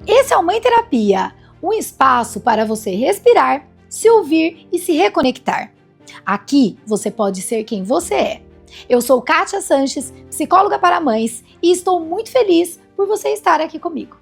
Esse é o Mãe Terapia, um espaço para você respirar, se ouvir e se reconectar. Aqui você pode ser quem você é. Eu sou Kátia Sanches, psicóloga para mães, e estou muito feliz por você estar aqui comigo.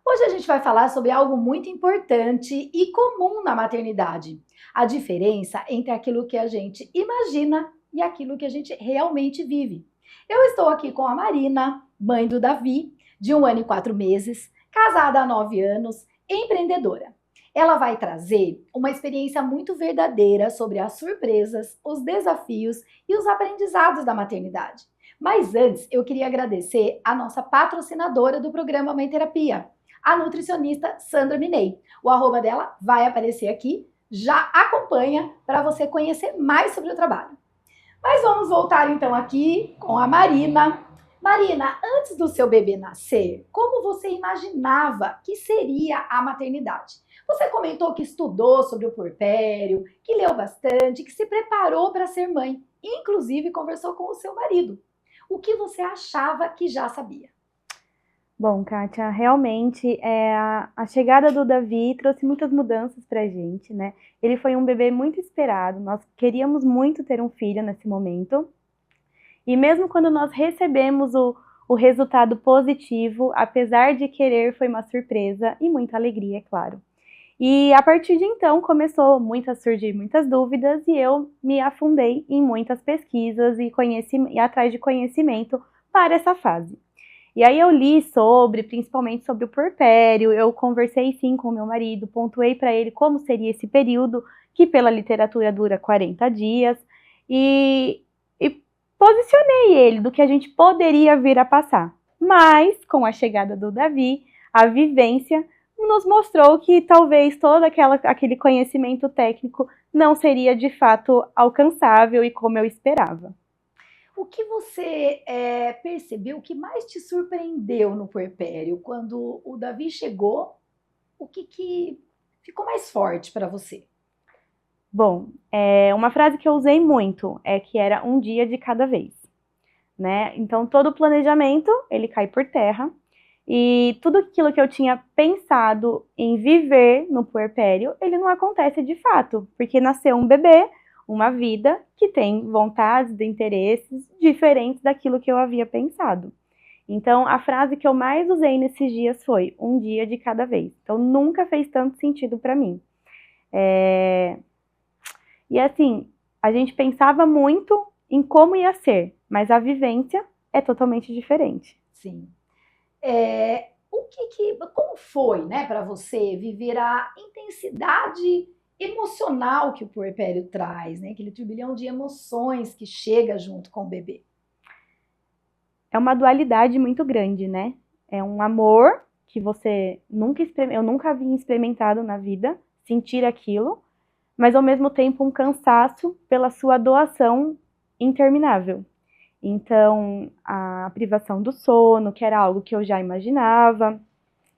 Hoje a gente vai falar sobre algo muito importante e comum na maternidade: a diferença entre aquilo que a gente imagina e aquilo que a gente realmente vive. Eu estou aqui com a Marina, mãe do Davi, de 1 ano e 4 meses, casada há 9 anos, empreendedora. Ela vai trazer uma experiência muito verdadeira sobre as surpresas, os desafios e os aprendizados da maternidade. Mas antes, eu queria agradecer a nossa patrocinadora do programa Mãe Terapia, a nutricionista Sandra Minei. O arroba dela vai aparecer aqui, já acompanha para você conhecer mais sobre o trabalho. Mas vamos voltar então aqui com a Marina. Marina, antes do seu bebê nascer, como você imaginava que seria a maternidade? Você comentou que estudou sobre o puerpério, que leu bastante, que se preparou para ser mãe, inclusive conversou com o seu marido. O que você achava que já sabia? Bom, Kátia, realmente a chegada do Davi trouxe muitas mudanças pra gente, né? Ele foi um bebê muito esperado, nós queríamos muito ter um filho nesse momento. E mesmo quando nós recebemos o resultado positivo, apesar de querer, foi uma surpresa e muita alegria, é claro. E a partir de então começou a surgir muitas dúvidas e eu me afundei em muitas pesquisas e atrás de conhecimento para essa fase. E aí eu li principalmente sobre o puerpério, eu conversei sim com o meu marido, pontuei para ele como seria esse período, que pela literatura dura 40 dias, e posicionei ele do que a gente poderia vir a passar. Mas, com a chegada do Davi, a vivência nos mostrou que talvez todo aquele conhecimento técnico não seria de fato alcançável e como eu esperava. O que você percebeu que mais te surpreendeu no puerpério? Quando o Davi chegou, o que ficou mais forte para você? Bom, uma frase que eu usei muito é que era um dia de cada vez, né? Então todo o planejamento, ele cai por terra e tudo aquilo que eu tinha pensado em viver no puerpério, ele não acontece de fato, porque nasceu um bebê, uma vida que tem vontades e interesses diferentes daquilo que eu havia pensado. Então, a frase que eu mais usei nesses dias foi um dia de cada vez. Então, nunca fez tanto sentido para mim. E assim, a gente pensava muito em como ia ser, mas a vivência é totalmente diferente. Sim. Como foi, né, para você viver a intensidade emocional que o puerpério traz, né? Aquele turbilhão de emoções que chega junto com o bebê. É uma dualidade muito grande, né? É um amor que eu nunca havia experimentado na vida, sentir aquilo, mas ao mesmo tempo um cansaço pela sua doação interminável. Então, a privação do sono, que era algo que eu já imaginava,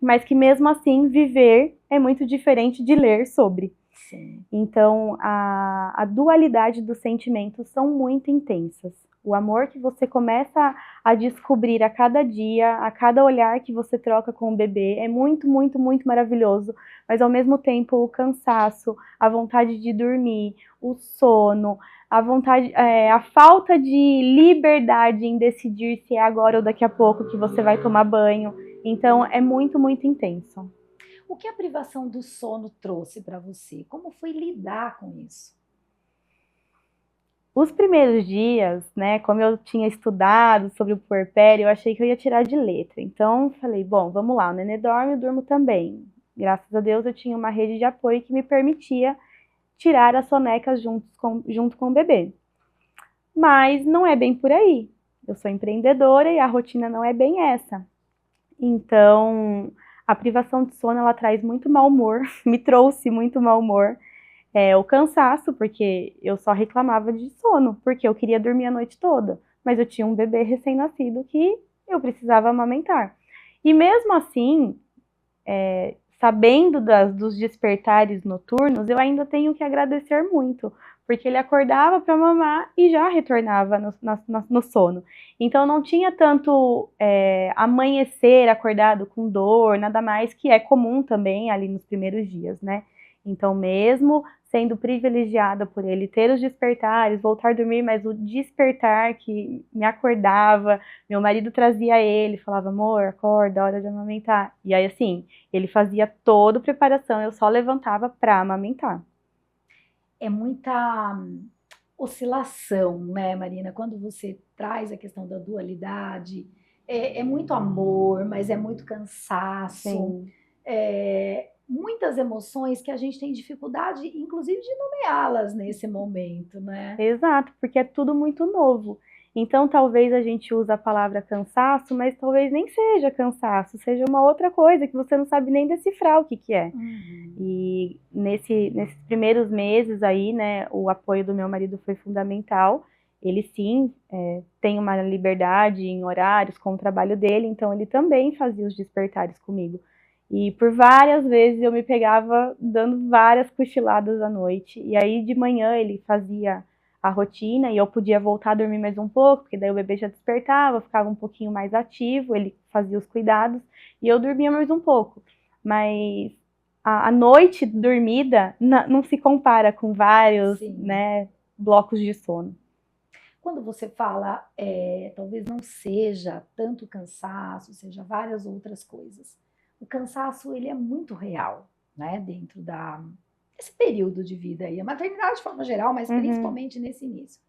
mas que mesmo assim viver é muito diferente de ler sobre. Sim. Então, a dualidade dos sentimentos são muito intensas. O amor que você começa a descobrir a cada dia, a cada olhar que você troca com o bebê, é muito, muito, muito maravilhoso. Mas ao mesmo tempo, o cansaço, a vontade de dormir, o sono, a falta de liberdade em decidir se é agora ou daqui a pouco que você vai tomar banho. Então, é muito, muito intenso. O que a privação do sono trouxe para você? Como foi lidar com isso? Os primeiros dias, né, como eu tinha estudado sobre o puerpério, eu achei que eu ia tirar de letra. Então, falei, bom, vamos lá, o nenê dorme, eu durmo também. Graças a Deus eu tinha uma rede de apoio que me permitia tirar as sonecas junto com o bebê. Mas não é bem por aí. Eu sou empreendedora e a rotina não é bem essa. Então, a privação de sono, ela traz muito mau humor, me trouxe muito mau humor. O cansaço, porque eu só reclamava de sono, porque eu queria dormir a noite toda, mas eu tinha um bebê recém-nascido que eu precisava amamentar. E mesmo assim, sabendo dos despertares noturnos, eu ainda tenho que agradecer muito, porque ele acordava para mamar e já retornava no sono. Então não tinha tanto amanhecer acordado com dor, nada mais, que é comum também ali nos primeiros dias, né? Então mesmo sendo privilegiada por ele ter os despertares, voltar a dormir, mas o despertar que me acordava, meu marido trazia ele, falava, amor, acorda, hora de amamentar. E aí assim, ele fazia toda a preparação, eu só levantava para amamentar. É muita oscilação, né, Marina? Quando você traz a questão da dualidade, é muito amor, mas é muito cansaço, Sim. muitas emoções que a gente tem dificuldade, inclusive, de nomeá-las nesse momento, né? Exato, porque é tudo muito novo. Então, talvez a gente use a palavra cansaço, mas talvez nem seja cansaço, seja uma outra coisa que você não sabe nem decifrar o que que é. Uhum. E nesses primeiros meses aí, né, o apoio do meu marido foi fundamental. Ele sim tem uma liberdade em horários com o trabalho dele, então ele também fazia os despertares comigo. E por várias vezes eu me pegava dando várias cochiladas à noite. E aí de manhã ele fazia a rotina e eu podia voltar a dormir mais um pouco, porque daí o bebê já despertava, ficava um pouquinho mais ativo, ele fazia os cuidados e eu dormia mais um pouco. Mas a noite dormida não se compara com vários, Sim. né, blocos de sono. Quando você fala, talvez não seja tanto cansaço, seja várias outras coisas. O cansaço, ele é muito real, né, dentro desse período de vida aí. A maternidade de forma geral, mas Uhum. principalmente nesse início.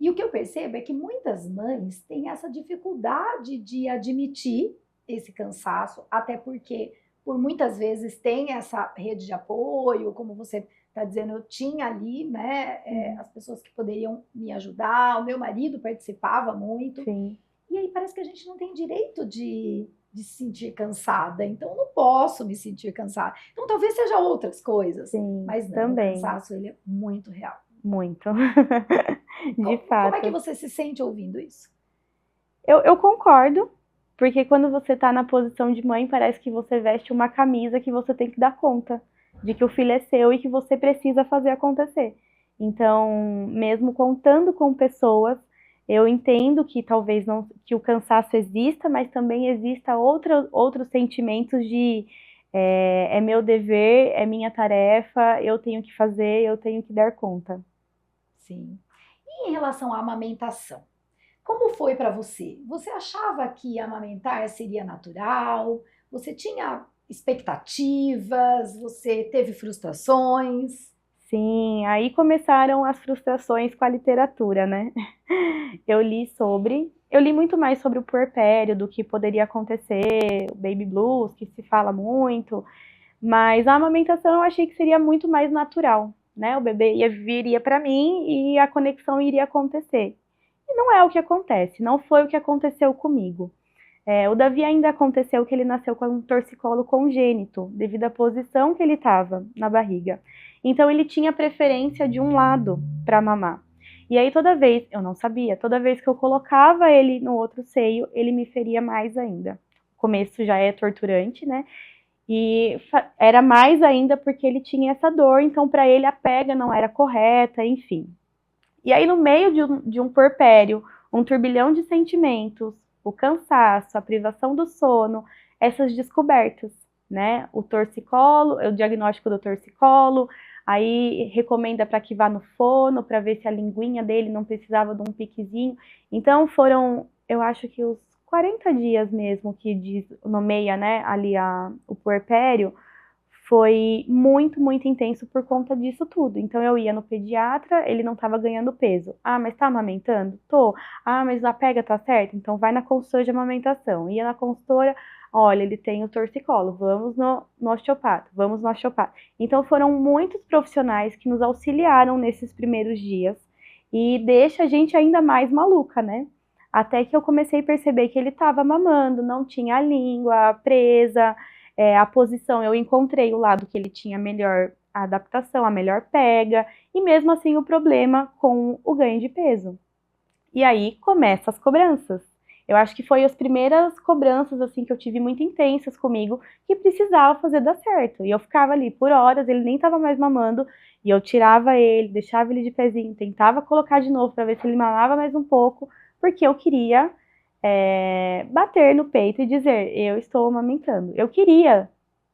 E o que eu percebo é que muitas mães têm essa dificuldade de admitir esse cansaço, até porque por muitas vezes tem essa rede de apoio, como você está dizendo, eu tinha ali, né, Uhum. as pessoas que poderiam me ajudar, o meu marido participava muito, Sim, e aí parece que a gente não tem direito de se sentir cansada, então eu não posso me sentir cansada. Então talvez seja outras coisas, sim, mas não, o também, cansaço ele é muito real. muito. De Como é que fato. você se sente ouvindo isso? Eu concordo, porque quando você está na posição de mãe, parece que você veste uma camisa que você tem que dar conta de que o filho é seu e que você precisa fazer acontecer. Então, mesmo contando com pessoas, eu entendo que talvez não que o cansaço exista, mas também exista outros sentimentos de é meu dever, é minha tarefa, eu tenho que fazer, eu tenho que dar conta. Sim. E em relação à amamentação? Como foi para você? Você achava que amamentar seria natural? Você tinha expectativas? Você teve frustrações? Sim, aí começaram as frustrações com a literatura, né? Eu li muito mais sobre o puerpério, do que poderia acontecer, o baby blues, que se fala muito, mas a amamentação eu achei que seria muito mais natural, né? O bebê viria para mim e a conexão iria acontecer. E não é o que acontece, não foi o que aconteceu comigo. O Davi ainda aconteceu que ele nasceu com um torcicolo congênito, devido à posição que ele estava na barriga. Então ele tinha preferência de um lado para mamar. E aí toda vez, eu não sabia, toda vez que eu colocava ele no outro seio, ele me feria mais ainda. O começo já é torturante, né? E era mais ainda porque ele tinha essa dor, então para ele a pega não era correta, enfim. E aí, no meio de um puerpério, um turbilhão de sentimentos, o cansaço, a privação do sono, essas descobertas, né? O torcicolo, o diagnóstico do torcicolo, aí recomenda para que vá no fono, para ver se a linguinha dele não precisava de um piquezinho. Então, foram, eu acho que os 40 dias mesmo que nomeia, né, ali o puerpério, foi muito, muito intenso por conta disso tudo. Então eu ia no pediatra, ele não estava ganhando peso. Ah, mas tá amamentando? Tô. Ah, mas a pega tá certa? Então vai na consultora de amamentação. Ia na consultora, olha, ele tem o torcicolo, vamos no osteopata, vamos no osteopata. Então foram muitos profissionais que nos auxiliaram nesses primeiros dias e deixa a gente ainda mais maluca, né? Até que eu comecei a perceber que ele estava mamando, não tinha a língua presa, a posição, eu encontrei o lado que ele tinha melhor adaptação, a melhor pega, e mesmo assim o problema com o ganho de peso. E aí começam as cobranças. Eu acho que foi as primeiras cobranças, assim, que eu tive muito intensas comigo, que precisava fazer dar certo. E eu ficava ali por horas, ele nem estava mais mamando, e eu tirava ele, deixava ele de pezinho, tentava colocar de novo para ver se ele mamava mais um pouco, porque eu queria bater no peito e dizer, eu estou amamentando. Eu queria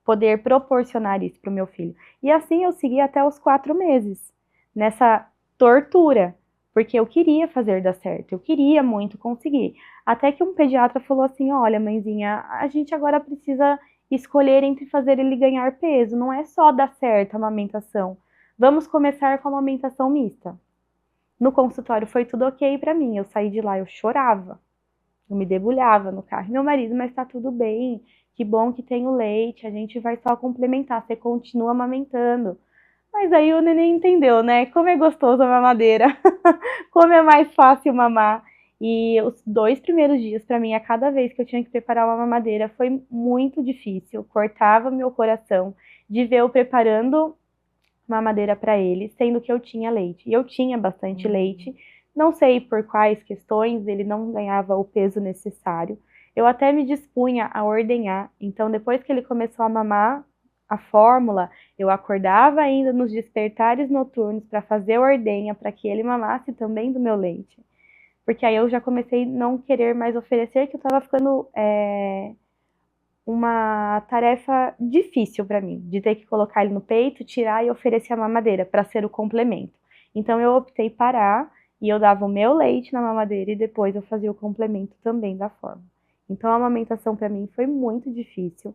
poder proporcionar isso para o meu filho. E assim eu segui até os 4 meses, nessa tortura, porque eu queria fazer dar certo, eu queria muito conseguir. Até que um pediatra falou assim, olha, mãezinha, a gente agora precisa escolher entre fazer ele ganhar peso, não é só dar certo a amamentação. Vamos começar com a amamentação mista. No consultório foi tudo ok para mim, eu saí de lá, eu chorava. Eu me debulhava no carro. Meu marido, mas tá tudo bem, que bom que tem o leite, a gente vai só complementar, você continua amamentando. Mas aí o neném entendeu, né? Como é gostoso a mamadeira, como é mais fácil mamar. E os 2 primeiros dias, para mim, a cada vez que eu tinha que preparar uma mamadeira, foi muito difícil. Cortava meu coração de ver eu preparando mamadeira para ele, sendo que eu tinha leite. E eu tinha bastante leite. Não sei por quais questões, ele não ganhava o peso necessário. Eu até me dispunha a ordenhar. Então, depois que ele começou a mamar a fórmula, eu acordava ainda nos despertares noturnos para fazer a ordenha, para que ele mamasse também do meu leite. Porque aí eu já comecei a não querer mais oferecer, que eu estava ficando uma tarefa difícil para mim, de ter que colocar ele no peito, tirar e oferecer a mamadeira para ser o complemento. Então eu optei parar e eu dava o meu leite na mamadeira e depois eu fazia o complemento também da forma. Então a amamentação para mim foi muito difícil.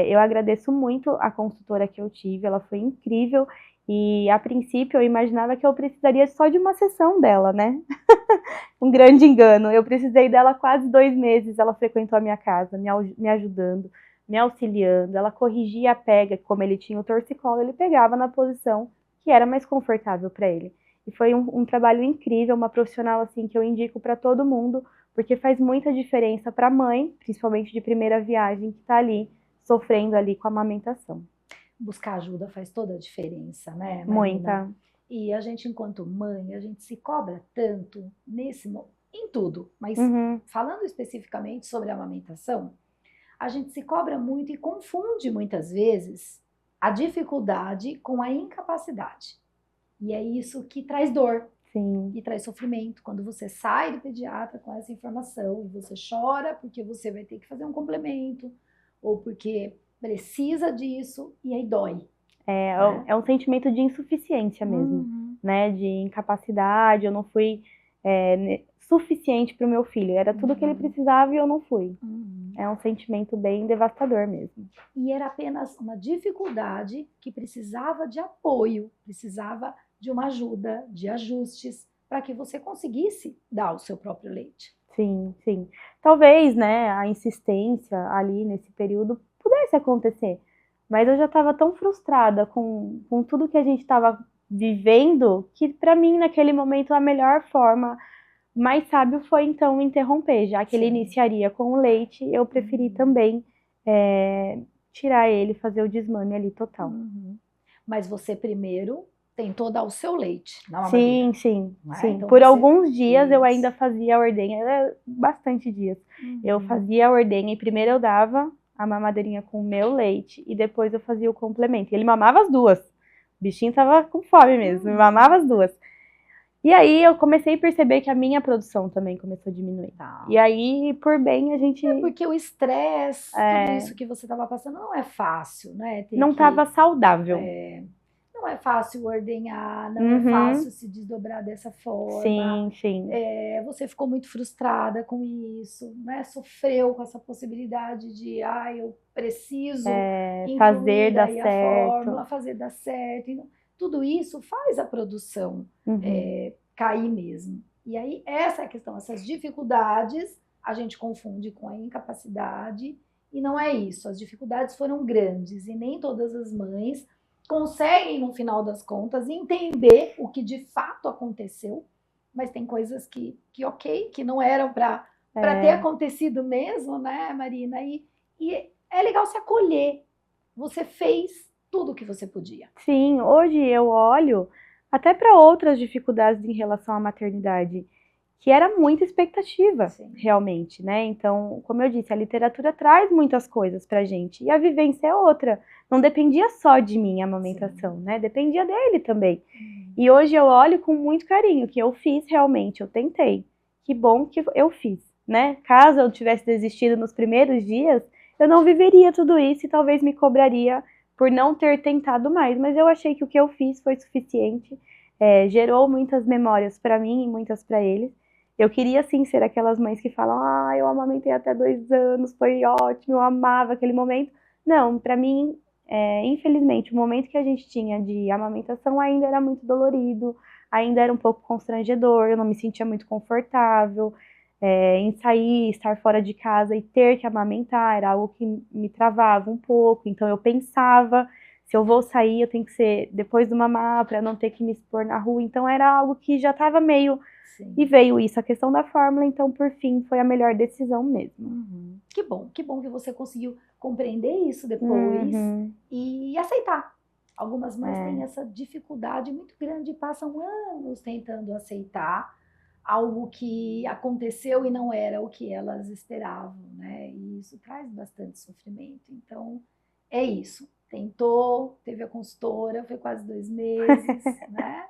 Eu agradeço muito a consultora que eu tive, ela foi incrível e a princípio eu imaginava que eu precisaria só de uma sessão dela, né? Um grande engano. Eu precisei dela quase 2 meses. Ela frequentou a minha casa, me ajudando, me auxiliando. Ela corrigia a pega, como ele tinha o torcicolo, ele pegava na posição que era mais confortável para ele. E foi um trabalho incrível, uma profissional assim que eu indico para todo mundo, porque faz muita diferença para a mãe, principalmente de primeira viagem, que está ali sofrendo ali com a amamentação. Buscar ajuda faz toda a diferença, né, Marina? Muita. E a gente, enquanto mãe, a gente se cobra tanto em tudo, mas falando especificamente sobre a amamentação, a gente se cobra muito e confunde muitas vezes a dificuldade com a incapacidade. E é isso que traz dor. Sim. E traz sofrimento. Quando você sai do pediatra com essa informação e você chora porque você vai ter que fazer um complemento ou porque precisa disso e aí dói. É um sentimento de insuficiência mesmo, né? De incapacidade, eu não fui suficiente para o meu filho. Era tudo que ele precisava e eu não fui. É um sentimento bem devastador mesmo. E era apenas uma dificuldade que precisava de apoio, precisava de uma ajuda, de ajustes, para que você conseguisse dar o seu próprio leite. Sim, sim. Talvez, né, a insistência ali nesse período pudesse acontecer. Mas eu já estava tão frustrada com tudo que a gente estava vivendo, que para mim, naquele momento, a melhor forma, mais sábio foi então interromper. Já que ele iniciaria com o leite, eu preferi também tirar ele, fazer o desmame ali total. Mas você primeiro tentou dar o seu leite na mamadeira. Sim, sim, sim. Então por alguns dias eu ainda fazia a ordenha, bastante dias. Eu fazia a ordenha e primeiro eu dava a mamadeirinha com o meu leite e depois eu fazia o complemento. E ele mamava as duas. O bichinho tava com fome mesmo, ele mamava as duas. E aí eu comecei a perceber que a minha produção também começou a diminuir. E aí, por bem, a gente... porque o estresse, tudo isso que você estava passando não é fácil, né? Não estava saudável. Não é fácil ordenhar, não é fácil se desdobrar dessa forma. Sim, sim. Você ficou muito frustrada com isso, né? Sofreu com essa possibilidade de, eu preciso fazer dar certo. A fórmula, fazer dar certo. Tudo isso faz a produção cair mesmo. E aí, essa é a questão, essas dificuldades a gente confunde com a incapacidade e não é isso. As dificuldades foram grandes e nem todas as mães conseguem, no final das contas, entender o que de fato aconteceu, mas tem coisas que não eram para ter acontecido mesmo, né, Marina? E é legal se acolher. Você fez tudo o que você podia. Sim, hoje eu olho até para outras dificuldades em relação à maternidade que era muita expectativa, Sim. realmente, né? Então, como eu disse, a literatura traz muitas coisas pra gente, e a vivência é outra. Não dependia só de mim a amamentação, né? Dependia dele também. E hoje eu olho com muito carinho, que eu fiz realmente, eu tentei. Que bom que eu fiz, né? Caso eu tivesse desistido nos primeiros dias, eu não viveria tudo isso e talvez me cobraria por não ter tentado mais. Mas eu achei que o que eu fiz foi suficiente, gerou muitas memórias para mim e muitas para eles. Eu queria, sim, ser aquelas mães que falam, eu amamentei até 2 anos, foi ótimo, eu amava aquele momento. Não, para mim, infelizmente, o momento que a gente tinha de amamentação ainda era muito dolorido, ainda era um pouco constrangedor, eu não me sentia muito confortável em sair, estar fora de casa e ter que amamentar, era algo que me travava um pouco, então eu pensava, se eu vou sair, eu tenho que ser depois do mamar, para não ter que me expor na rua, então era algo que já estava meio... Sim. E veio isso, a questão da fórmula, então, por fim, foi a melhor decisão mesmo. Que bom que você conseguiu compreender isso depois e aceitar. Algumas mães têm essa dificuldade muito grande, passam anos tentando aceitar algo que aconteceu e não era o que elas esperavam, né? E isso traz bastante sofrimento. Então, é isso. Tentou, teve a consultora, foi quase 2 meses, né?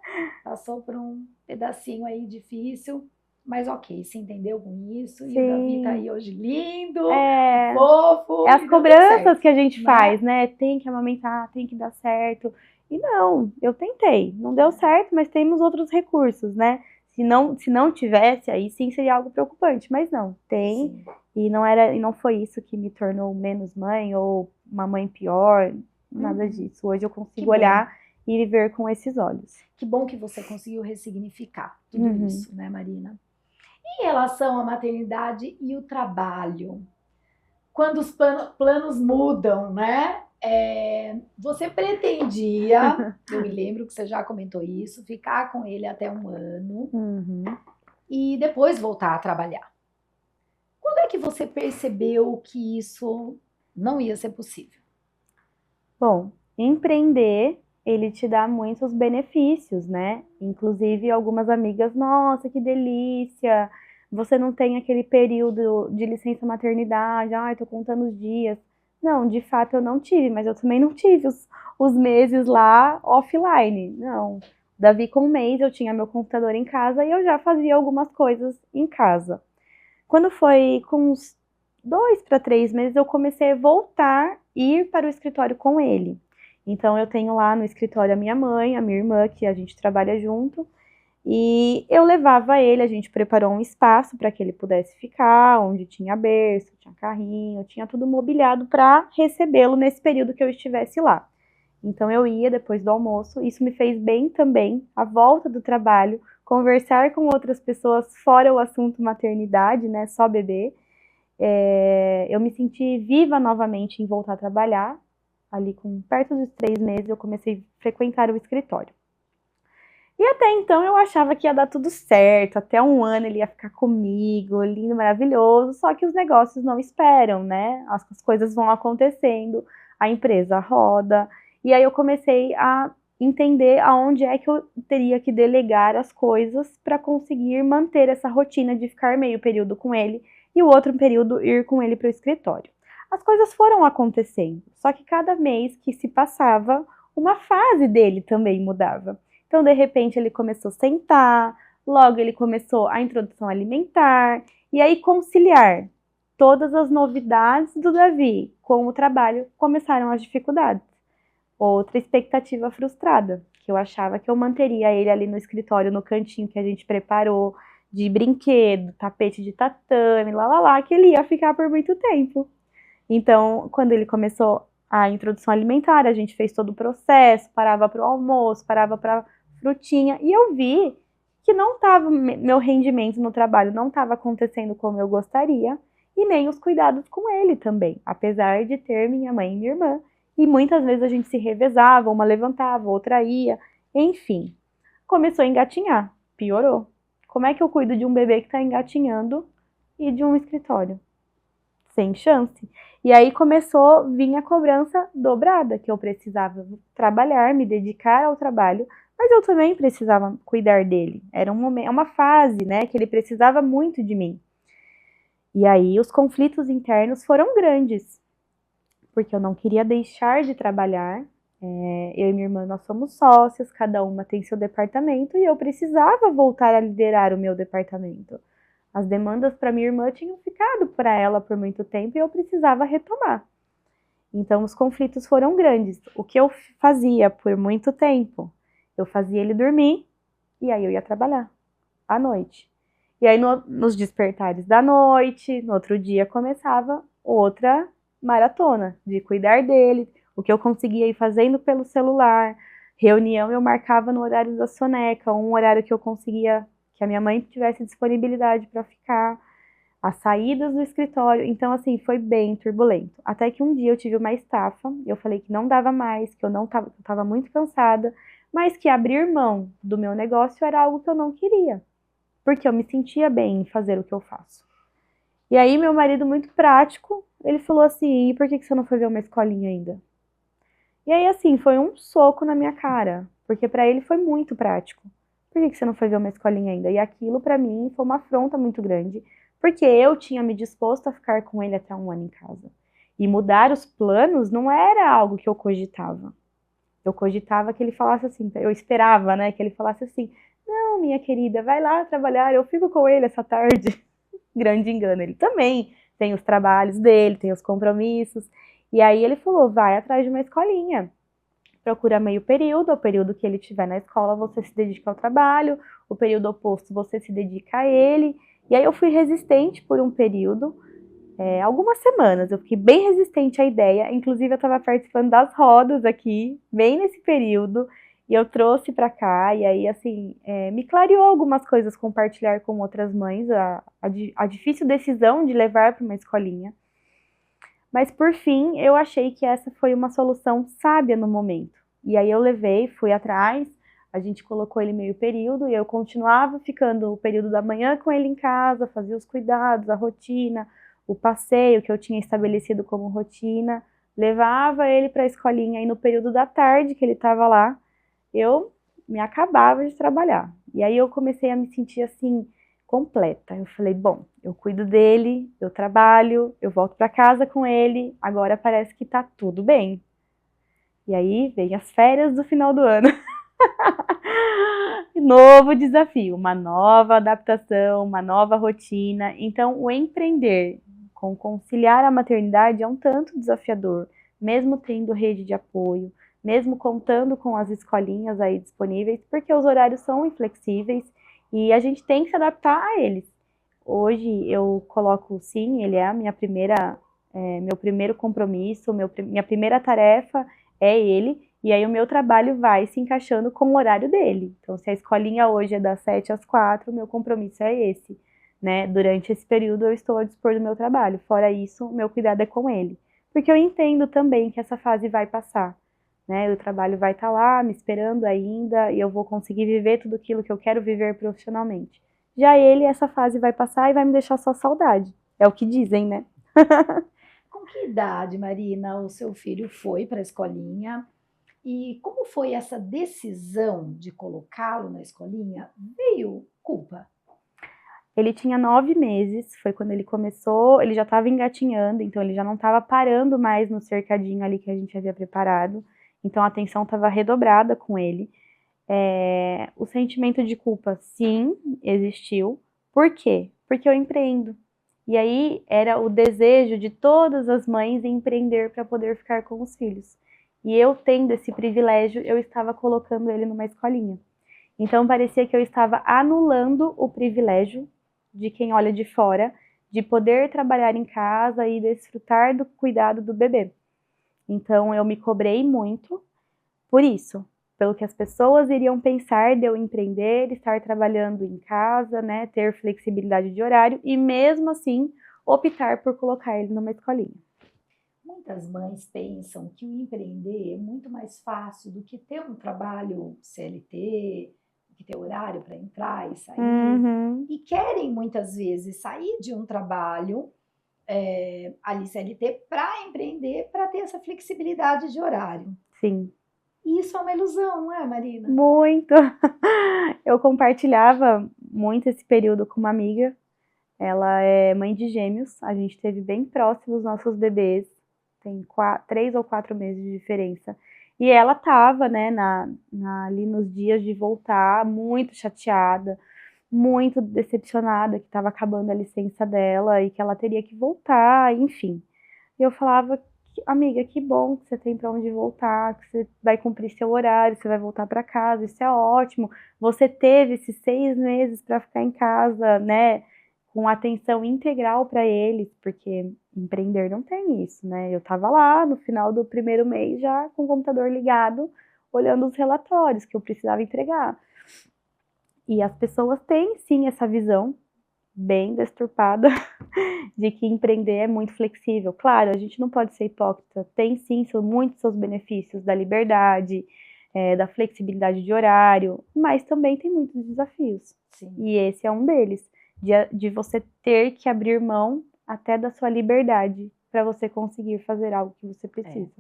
Passou por um pedacinho aí difícil, mas ok, se entendeu com isso. Sim. E o Davi tá aí hoje lindo, É, fofo. É as e deu tudo cobranças certo, que a gente né? faz, né? Tem que amamentar, tem que dar certo. E não, eu tentei. Não deu certo, mas temos outros recursos, né? Se não tivesse, aí sim seria algo preocupante. Mas não, tem. Sim. E não foi isso que me tornou menos mãe ou uma mãe pior, nada disso. Hoje eu consigo olhar e ver com esses olhos. Que bom que você conseguiu ressignificar tudo isso, né, Marina? Em relação à maternidade e o trabalho, quando os planos mudam, né? Você pretendia, eu me lembro que você já comentou isso, ficar com ele até 1 ano e depois voltar a trabalhar. Quando é que você percebeu que isso não ia ser possível? Bom, empreender, ele te dá muitos benefícios, né? Inclusive, algumas amigas, nossa, que delícia! Você não tem aquele período de licença maternidade, tô contando os dias. Não, de fato eu não tive, mas eu também não tive os meses lá offline. Não. Davi, com 1 mês, eu tinha meu computador em casa e eu já fazia algumas coisas em casa. Quando foi com uns 2 para 3 meses, eu comecei a voltar, ir para o escritório com ele. Então, eu tenho lá no escritório a minha mãe, a minha irmã, que a gente trabalha junto, e eu levava ele, a gente preparou um espaço para que ele pudesse ficar, onde tinha berço, tinha carrinho, tinha tudo mobiliado para recebê-lo nesse período que eu estivesse lá. Então, eu ia depois do almoço, isso me fez bem também, a volta do trabalho, conversar com outras pessoas fora o assunto maternidade, né, só bebê. Eu me senti viva novamente em voltar a trabalhar. Ali com perto dos 3 meses eu comecei a frequentar o escritório. E até então eu achava que ia dar tudo certo, até 1 ano ele ia ficar comigo, lindo, maravilhoso, só que os negócios não esperam, né? As coisas vão acontecendo, a empresa roda, e aí eu comecei a entender aonde é que eu teria que delegar as coisas para conseguir manter essa rotina de ficar meio período com ele e o outro período ir com ele para o escritório. As coisas foram acontecendo, só que cada mês que se passava, uma fase dele também mudava. Então, de repente, ele começou a sentar, logo ele começou a introdução alimentar, e aí conciliar todas as novidades do Davi com o trabalho, começaram as dificuldades. Outra expectativa frustrada, que eu achava que eu manteria ele ali no escritório, no cantinho que a gente preparou, de brinquedo, tapete de tatame, que ele ia ficar por muito tempo. Então, quando ele começou a introdução alimentar, a gente fez todo o processo, parava para o almoço, parava para frutinha, e eu vi que não estava, meu rendimento no trabalho não estava acontecendo como eu gostaria, e nem os cuidados com ele também, apesar de ter minha mãe e minha irmã, e muitas vezes a gente se revezava, uma levantava, outra ia, enfim. Começou a engatinhar, piorou. Como é que eu cuido de um bebê que está engatinhando e de um escritório? Sem chance. E aí começou a vir a cobrança dobrada, que eu precisava trabalhar, me dedicar ao trabalho, Mas eu também precisava cuidar dele. Era um momento, uma fase, né, que ele precisava muito de mim. E aí os conflitos internos foram grandes, porque eu não queria deixar de trabalhar. Eu e minha irmã, nós somos sócias, cada uma tem seu departamento, e eu precisava voltar a liderar o meu departamento. As demandas para minha irmã tinham ficado para ela por muito tempo e eu precisava retomar. Então os conflitos foram grandes. O que eu fazia por muito tempo? Eu fazia ele dormir e aí eu ia trabalhar à noite. E aí nos despertares da noite, no outro dia começava outra maratona de cuidar dele, o que eu conseguia ir fazendo pelo celular. Reunião eu marcava no horário da soneca, um horário que eu conseguia que a minha mãe tivesse disponibilidade para ficar, as saídas do escritório. Então, assim, foi bem turbulento. Até que um dia eu tive uma estafa, eu falei que não dava mais, que eu não tava, eu estava muito cansada, mas que abrir mão do meu negócio era algo que eu não queria, porque eu me sentia bem em fazer o que eu faço. E aí meu marido, muito prático, ele falou assim, e por que você não foi ver uma escolinha ainda? E aí, assim, foi um soco na minha cara, porque para ele foi muito prático. Por que você não foi ver uma escolinha ainda? E aquilo para mim foi uma afronta muito grande, porque eu tinha me disposto a ficar com ele até 1 ano em casa. E mudar os planos não era algo que eu cogitava. Eu cogitava que ele falasse assim, eu esperava, né, que ele falasse assim, não, minha querida, vai lá trabalhar, eu fico com ele essa tarde. Grande engano, ele também tem os trabalhos dele, tem os compromissos. E aí ele falou, vai atrás de uma escolinha. Procura meio período, o período que ele estiver na escola, você se dedica ao trabalho, o período oposto você se dedica a ele. E aí eu fui resistente por um período, algumas semanas, eu fiquei bem resistente à ideia, inclusive eu estava participando das rodas aqui, bem nesse período, e eu trouxe para cá, e aí, assim, me clareou algumas coisas compartilhar com outras mães, a difícil decisão de levar para uma escolinha. Mas, por fim, eu achei que essa foi uma solução sábia no momento. E aí eu levei, fui atrás, a gente colocou ele meio período, e eu continuava ficando o período da manhã com ele em casa, fazia os cuidados, a rotina, o passeio que eu tinha estabelecido como rotina, levava ele para a escolinha, e no período da tarde que ele estava lá, eu me acabava de trabalhar. E aí eu comecei a me sentir assim, completa. Eu falei, bom, eu cuido dele, eu trabalho, eu volto para casa com ele, agora parece que tá tudo bem. E aí vem as férias do final do ano. Novo desafio, uma nova adaptação, uma nova rotina. Então, o empreender com conciliar a maternidade é um tanto desafiador, mesmo tendo rede de apoio, mesmo contando com as escolinhas aí disponíveis, porque os horários são inflexíveis e a gente tem que se adaptar a eles. Hoje eu coloco, sim, ele é a minha primeira, meu primeiro compromisso, minha primeira tarefa é ele, e aí o meu trabalho vai se encaixando com o horário dele. Então, se a escolinha hoje é das 7 às 4, o meu compromisso é esse, né? Durante esse período eu estou a dispor do meu trabalho. Fora isso, o meu cuidado é com ele. Porque eu entendo também que essa fase vai passar, né? O trabalho vai estar lá me esperando ainda e eu vou conseguir viver tudo aquilo que eu quero viver profissionalmente. Já ele, essa fase vai passar e vai me deixar só saudade. É o que dizem, né? Com que idade, Marina, o seu filho foi para a escolinha? E como foi essa decisão de colocá-lo na escolinha? Veio culpa? Ele tinha 9 meses, foi quando ele começou, ele já estava engatinhando, então ele já não estava parando mais no cercadinho ali que a gente havia preparado, então a atenção estava redobrada com ele. O sentimento de culpa, sim, existiu. Por quê? Porque eu empreendo. E aí era o desejo de todas as mães em empreender para poder ficar com os filhos. E eu tendo esse privilégio, eu estava colocando ele numa escolinha. Então parecia que eu estava anulando o privilégio de quem olha de fora, de poder trabalhar em casa e desfrutar do cuidado do bebê. Então eu me cobrei muito por isso, pelo que as pessoas iriam pensar de eu empreender, estar trabalhando em casa, né, ter flexibilidade de horário e mesmo assim optar por colocar ele numa escolinha. Muitas mães pensam que o empreender é muito mais fácil do que ter um trabalho CLT, que ter horário para entrar e sair, Uhum, e querem muitas vezes sair de um trabalho ali CLT para empreender, para ter essa flexibilidade de horário. sim. Isso é uma ilusão, não é, Marina? Muito! Eu compartilhava muito esse período com uma amiga. Ela é mãe de gêmeos, a gente esteve bem próximo os nossos bebês, tem 3 ou 4 meses de diferença. E ela estava, né, ali nos dias de voltar, muito chateada, muito decepcionada que estava acabando a licença dela e que ela teria que voltar, enfim. E eu falava, amiga, que bom que você tem para onde voltar, que você vai cumprir seu horário, você vai voltar para casa, isso é ótimo. Você teve esses 6 meses para ficar em casa, né, com atenção integral para eles, porque empreender não tem isso, né? Eu estava lá no final do primeiro mês já com o computador ligado, olhando os relatórios que eu precisava entregar. E as pessoas têm sim essa visão bem deturpada de que empreender é muito flexível. Claro, a gente não pode ser hipócrita, tem sim muitos seus benefícios da liberdade, da flexibilidade de horário, mas também tem muitos desafios. Sim. E esse é um deles, de você ter que abrir mão até da sua liberdade para você conseguir fazer algo que você precisa.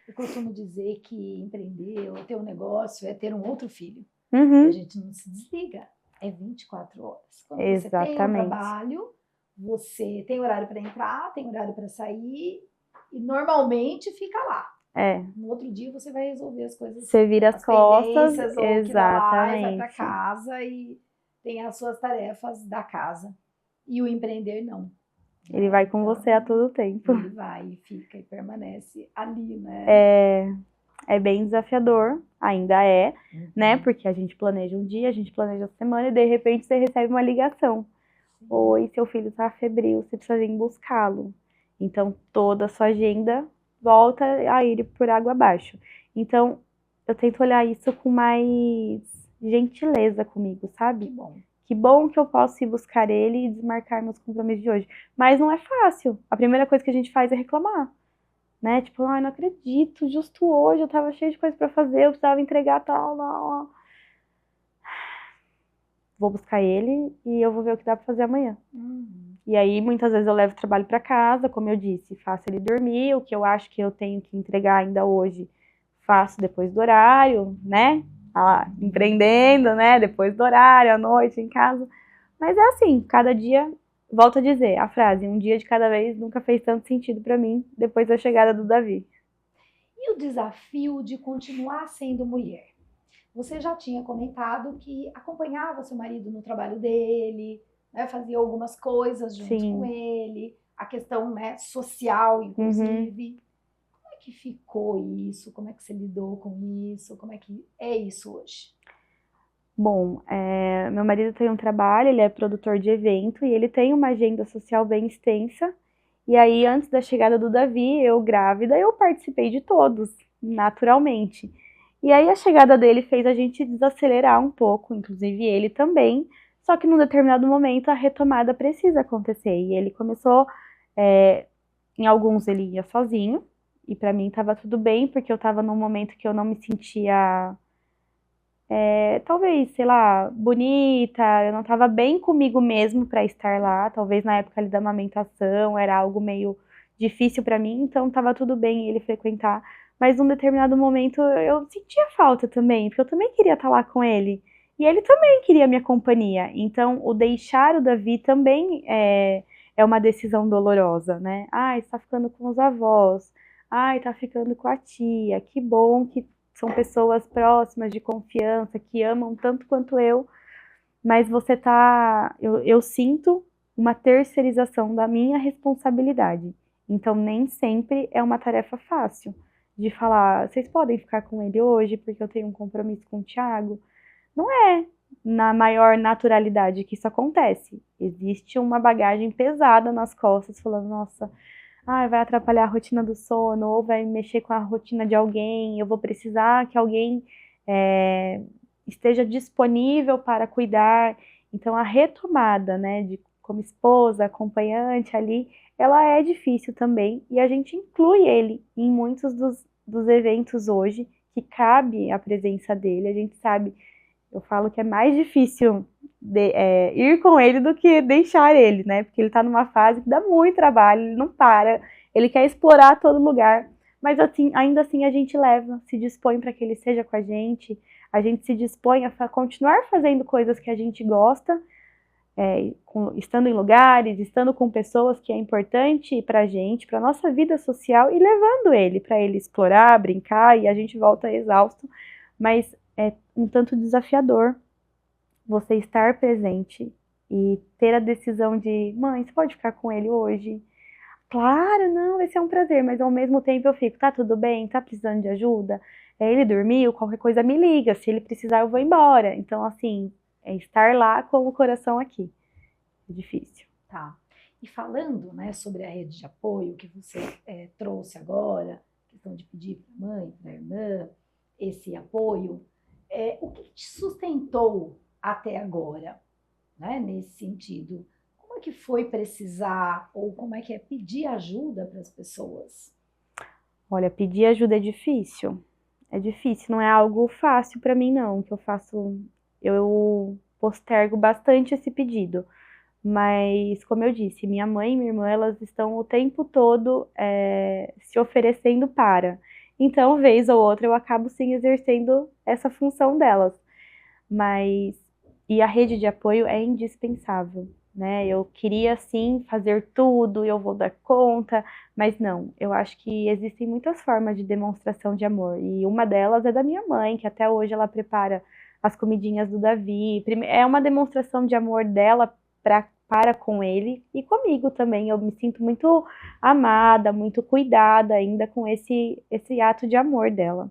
Eu costumo dizer que empreender ou ter um negócio é ter um outro filho. Uhum. E a gente não se desliga, é 24 horas. Quando você tem um trabalho, você tem horário para entrar, tem horário para sair e normalmente fica lá. No outro dia você vai resolver as coisas. Você vira as costas, ou exatamente. vai para casa e tem as suas tarefas da casa. E o empreender não. Ele vai com você a todo tempo. Ele vai e fica e permanece ali, né? É bem desafiador, ainda é, né? Porque a gente planeja um dia, a gente planeja a semana e de repente você recebe uma ligação. Oi, seu filho tá febril, você precisa vir buscá-lo. Então toda a sua agenda volta a ir por água abaixo. Então eu tento olhar isso com mais gentileza comigo, sabe? Que bom. Que bom que eu posso ir buscar ele e desmarcar meus compromissos de hoje. Mas não é fácil. A primeira coisa que a gente faz é reclamar. Né? Tipo, ai, não acredito, justo hoje eu tava cheio de coisa pra fazer, eu precisava entregar tal, não. Vou buscar ele e eu vou ver o que dá pra fazer amanhã. E aí, muitas vezes eu levo o trabalho pra casa, como eu disse, faço ele dormir, o que eu acho que eu tenho que entregar ainda hoje, faço depois do horário, né? Empreendendo, né? Depois do horário, à noite, em casa. Mas é assim, cada dia, volto a dizer, a frase, um dia de cada vez nunca fez tanto sentido pra mim depois da chegada do Davi. E o desafio de continuar sendo mulher? Você já tinha comentado que acompanhava seu marido no trabalho dele, né, fazia algumas coisas junto com ele, a questão, né, social, inclusive. Como é que ficou isso? Como é que você lidou com isso? Como é que é isso hoje? Bom, meu marido tem um trabalho, ele é produtor de evento e ele tem uma agenda social bem extensa. E aí, antes da chegada do Davi, eu grávida, eu participei de todos, naturalmente. E aí a chegada dele fez a gente desacelerar um pouco, inclusive ele também. Só que num determinado momento a retomada precisa acontecer. E ele começou, em alguns ele ia sozinho, e pra mim tava tudo bem, porque eu tava num momento que eu não me sentia... talvez, sei lá, bonita, eu não estava bem comigo mesmo para estar lá, talvez na época ali da amamentação era algo meio difícil para mim, então estava tudo bem ele frequentar, mas num determinado momento eu sentia falta também, porque eu também queria estar lá com ele, e ele também queria minha companhia, então o deixar o Davi também é uma decisão dolorosa, né? Ai, está ficando com os avós, ai, está ficando com a tia, que bom que são pessoas próximas, de confiança, que amam tanto quanto eu, mas eu sinto uma terceirização da minha responsabilidade. Então, nem sempre é uma tarefa fácil de falar, vocês podem ficar com ele hoje porque eu tenho um compromisso com o Thiago. Não é na maior naturalidade que isso acontece. Existe uma bagagem pesada nas costas, falando, nossa, vai atrapalhar a rotina do sono, ou vai mexer com a rotina de alguém, eu vou precisar que alguém esteja disponível para cuidar. Então, a retomada, né, como esposa, acompanhante ali, ela é difícil também, e a gente inclui ele em muitos dos eventos hoje, que cabe a presença dele, a gente sabe, eu falo que é mais difícil ir com ele do que deixar ele, né? Porque ele tá numa fase que dá muito trabalho, ele não para, ele quer explorar todo lugar. Mas assim, ainda assim a gente leva, se dispõe para que ele seja com a gente se dispõe a continuar fazendo coisas que a gente gosta, estando em lugares, estando com pessoas que é importante para a gente, para nossa vida social, e levando ele para ele explorar, brincar, e a gente volta exausto, mas é um tanto desafiador você estar presente e ter a decisão de, mãe, você pode ficar com ele hoje? Claro, não, esse é um prazer, mas ao mesmo tempo eu fico, tá tudo bem? Tá precisando de ajuda? Ele dormiu, qualquer coisa me liga, se ele precisar eu vou embora. Então, assim, é estar lá com o coração aqui. É difícil. Tá. E falando, né, sobre a rede de apoio que você trouxe agora, questão de pedir para a mãe, para a irmã, esse apoio, o que te sustentou até agora, né, nesse sentido? Como é que foi precisar, ou como é que é pedir ajuda para as pessoas? Olha, pedir ajuda é difícil. É difícil, não é algo fácil para mim, não. Que eu faço, eu postergo bastante esse pedido. Mas, como eu disse, minha mãe e minha irmã, elas estão o tempo todo se oferecendo para. Então, vez ou outra, eu acabo sim exercendo essa função delas. Mas, e a rede de apoio é indispensável, né? Eu queria sim fazer tudo, eu vou dar conta, mas não. Eu acho que existem muitas formas de demonstração de amor. E uma delas é da minha mãe, que até hoje ela prepara as comidinhas do Davi. É uma demonstração de amor dela para com ele e comigo também. Eu me sinto muito amada, muito cuidada ainda com esse ato de amor dela.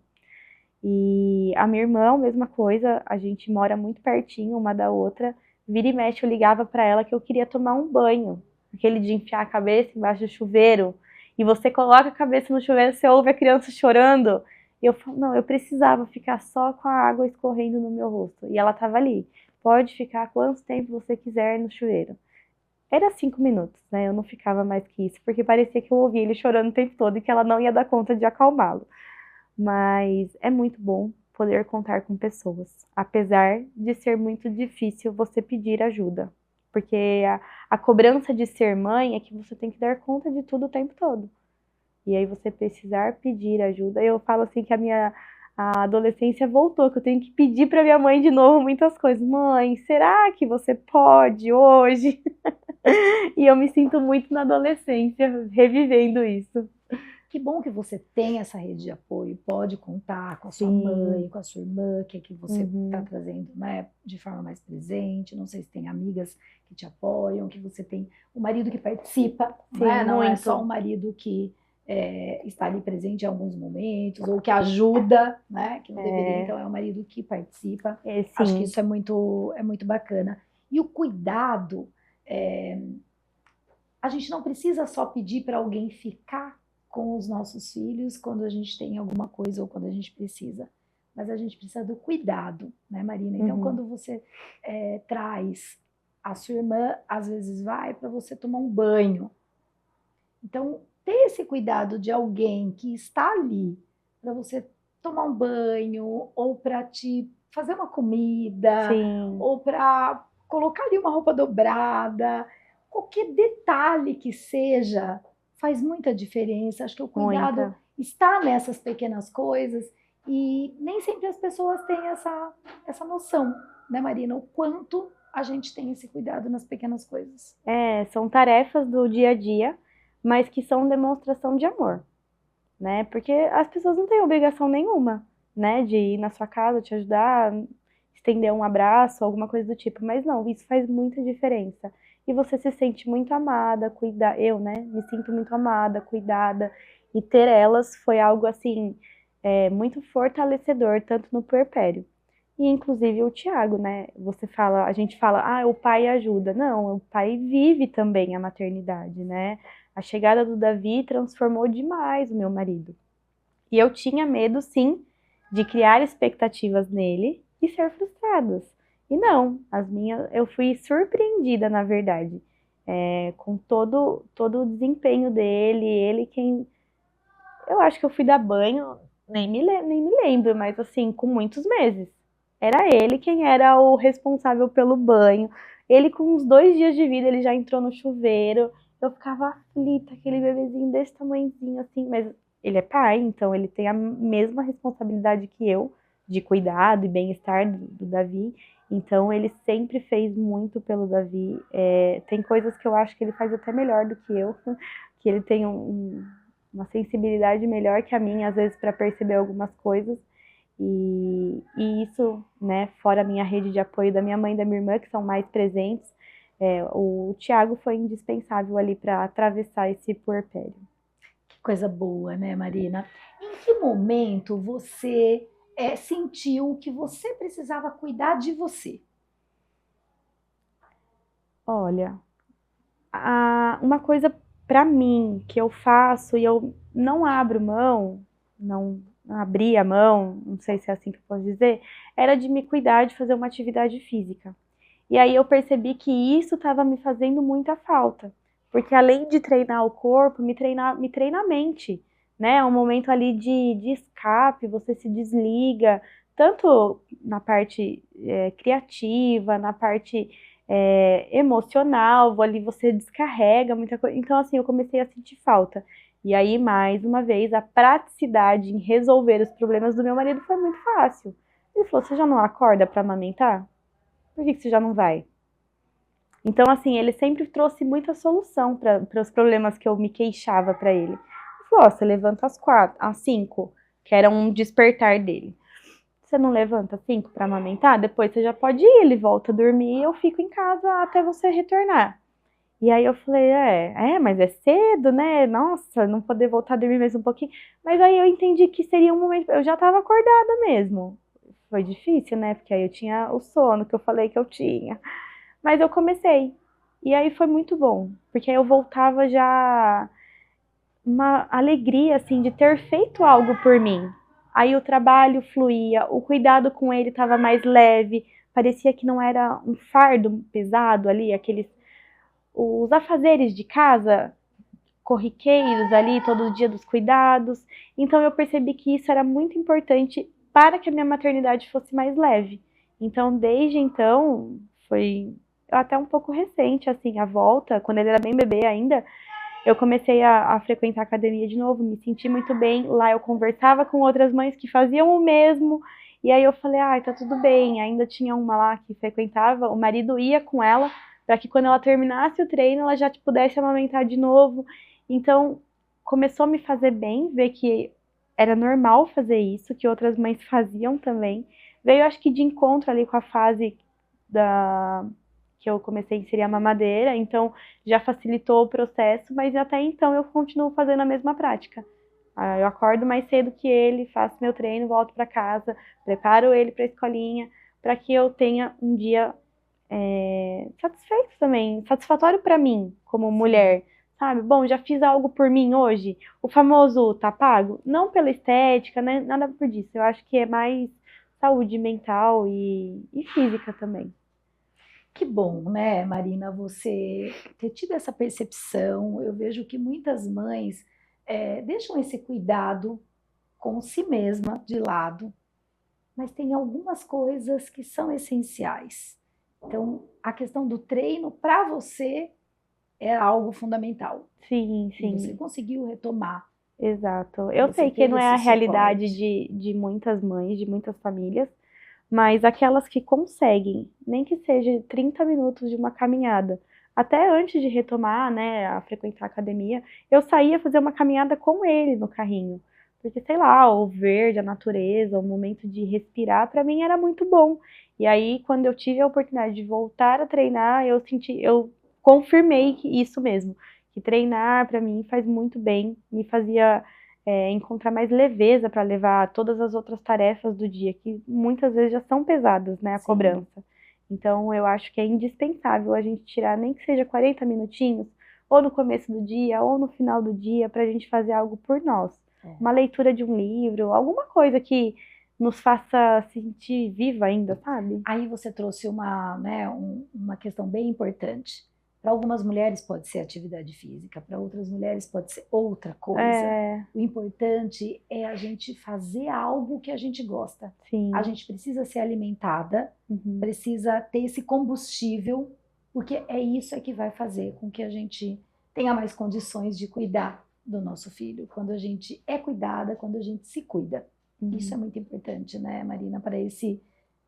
E a minha irmã, a mesma coisa, a gente mora muito pertinho uma da outra. Vira e mexe, eu ligava para ela que eu queria tomar um banho. Aquele de enfiar a cabeça embaixo do chuveiro. E você coloca a cabeça no chuveiro, você ouve a criança chorando. E eu falo, não, eu precisava ficar só com a água escorrendo no meu rosto. E ela estava ali. Pode ficar quanto tempo você quiser no chuveiro. Era 5 minutos, né? Eu não ficava mais que isso, porque parecia que eu ouvia ele chorando o tempo todo e que ela não ia dar conta de acalmá-lo. Mas é muito bom poder contar com pessoas, apesar de ser muito difícil você pedir ajuda. Porque a cobrança de ser mãe é que você tem que dar conta de tudo o tempo todo. E aí você precisar pedir ajuda. Eu falo assim que a adolescência voltou, que eu tenho que pedir para minha mãe de novo muitas coisas. Mãe, será que você pode hoje? E eu me sinto muito na adolescência, revivendo isso. Que bom que você tem essa rede de apoio, pode contar com a sua Sim. mãe, com a sua irmã, que é que você está Uhum. trazendo, né, de forma mais presente. Não sei se tem amigas que te apoiam, que você tem o marido que participa, Sim, né? Não é muito. só o marido que está ali presente em alguns momentos, ou que ajuda, né? Que não deveria, então é o marido que participa. Acho que Sim. isso é muito bacana. E o cuidado, a gente não precisa só pedir para alguém ficar com os nossos filhos quando a gente tem alguma coisa ou quando a gente precisa. Mas a gente precisa do cuidado, né, Marina? Então, Uhum. quando você traz a sua irmã, às vezes vai para você tomar um banho. Então, ter esse cuidado de alguém que está ali para você tomar um banho ou para te fazer uma comida Sim. ou para colocar ali uma roupa dobrada, qualquer detalhe que seja, faz muita diferença. Acho que o cuidado Muita. está nessas pequenas coisas e nem sempre as pessoas têm essa noção, né, Marina? O quanto a gente tem esse cuidado nas pequenas coisas. São tarefas do dia a dia, mas que são demonstração de amor, né? Porque as pessoas não têm obrigação nenhuma, né? De ir na sua casa, te ajudar, estender um abraço, alguma coisa do tipo. Mas não, isso faz muita diferença. E você se sente muito amada, eu, né? Me sinto muito amada, cuidada. E ter elas foi algo, assim, muito fortalecedor, tanto no puerpério. E inclusive o Tiago, né? A gente fala, o pai ajuda. Não, o pai vive também a maternidade, né? A chegada do Davi transformou demais o meu marido. E eu tinha medo, sim, de criar expectativas nele e ser frustradas. E não, eu fui surpreendida, na verdade, com todo o desempenho dele, eu acho que eu fui dar banho, nem me lembro, mas assim, com muitos meses. Era ele quem era o responsável pelo banho. Ele, com uns 2 dias de vida, ele já entrou no chuveiro. Eu ficava aflita, aquele bebezinho desse tamanhozinho, assim, mas ele é pai, então ele tem a mesma responsabilidade que eu, de cuidado e bem-estar do Davi. Então ele sempre fez muito pelo Davi. Tem coisas que eu acho que ele faz até melhor do que eu, que ele tem uma sensibilidade melhor que a minha, às vezes, para perceber algumas coisas. E isso, né, fora a minha rede de apoio da minha mãe e da minha irmã, que são mais presentes, o Thiago foi indispensável ali para atravessar esse puerpério. Que coisa boa, né, Marina? Em que momento você sentiu que você precisava cuidar de você? Olha, uma coisa para mim que eu faço e eu não abro mão, não abri a mão, não sei se é assim que eu posso dizer, era de me cuidar, de fazer uma atividade física. E aí eu percebi que isso estava me fazendo muita falta, porque além de treinar o corpo, me treina a mente, né? É um momento ali de escape, você se desliga, tanto na parte criativa, na parte emocional, ali você descarrega muita coisa. Então, assim, eu comecei a sentir falta. E aí, mais uma vez, a praticidade em resolver os problemas do meu marido foi muito fácil. Ele falou: você já não acorda para amamentar? Por que você já não vai? Então, assim, ele sempre trouxe muita solução para os problemas que eu me queixava para ele. Ele falou: você levanta às 5, que era um despertar dele. Você não levanta às 5 para amamentar? Depois você já pode ir, ele volta a dormir e eu fico em casa até você retornar. E aí eu falei: mas é cedo, né? Nossa, não poder voltar a dormir mais um pouquinho. Mas aí eu entendi que seria um momento, eu já estava acordada mesmo. Foi difícil, né? Porque aí eu tinha o sono que eu falei que eu tinha. Mas eu comecei. E aí foi muito bom, porque aí eu voltava já uma alegria, assim, de ter feito algo por mim. Aí o trabalho fluía, o cuidado com ele estava mais leve, parecia que não era um fardo pesado ali, os afazeres de casa, corriqueiros ali, todo dia dos cuidados. Então eu percebi que isso era muito importante para que a minha maternidade fosse mais leve. Então, desde então, foi até um pouco recente, assim, a volta, quando ele era bem bebê ainda, eu comecei a frequentar a academia de novo, me senti muito bem. Lá eu conversava com outras mães que faziam o mesmo, e aí eu falei: tá tudo bem. Ainda tinha uma lá que frequentava, o marido ia com ela, para que quando ela terminasse o treino, ela já pudesse amamentar de novo. Então, começou a me fazer bem, ver que era normal fazer isso, que outras mães faziam também. Veio, acho que, de encontro ali com a fase que eu comecei a inserir a mamadeira, então já facilitou o processo, mas até então eu continuo fazendo a mesma prática. Eu acordo mais cedo que ele, faço meu treino, volto para casa, preparo ele para a escolinha, para que eu tenha um dia satisfeito também, satisfatório para mim, como mulher, sabe? Bom, já fiz algo por mim hoje, o famoso tá pago, não pela estética, né? Nada por disso, eu acho que é mais saúde mental e física também. Que bom, né, Marina, você ter tido essa percepção. Eu vejo que muitas mães deixam esse cuidado com si mesma de lado, mas tem algumas coisas que são essenciais. Então, a questão do treino para você é algo fundamental. Sim, E você sim. conseguiu retomar. Exato. Eu Você sei que teve não é a esse realidade suporte. de muitas mães, de muitas famílias, mas aquelas que conseguem, nem que seja 30 minutos de uma caminhada, até antes de retomar, né, a frequentar a academia, eu saía fazer uma caminhada com ele no carrinho. Porque, sei lá, o verde, a natureza, o momento de respirar, para mim era muito bom. E aí, quando eu tive a oportunidade de voltar a treinar, eu confirmei isso mesmo, que treinar para mim faz muito bem, me fazia encontrar mais leveza para levar todas as outras tarefas do dia, que muitas vezes já são pesadas, né, a Sim. cobrança. Então, eu acho que é indispensável a gente tirar, nem que seja 40 minutinhos, ou no começo do dia, ou no final do dia, para a gente fazer algo por nós. Uma leitura de um livro, alguma coisa que nos faça sentir viva ainda, sabe? Aí você trouxe uma questão bem importante. Para algumas mulheres pode ser atividade física, para outras mulheres pode ser outra coisa. O importante é a gente fazer algo que a gente gosta. Sim. A gente precisa ser alimentada, precisa ter esse combustível, porque é isso que vai fazer com que a gente tenha mais condições de cuidar do nosso filho, quando a gente é cuidada, quando a gente se cuida. Isso é muito importante, né, Marina, para esse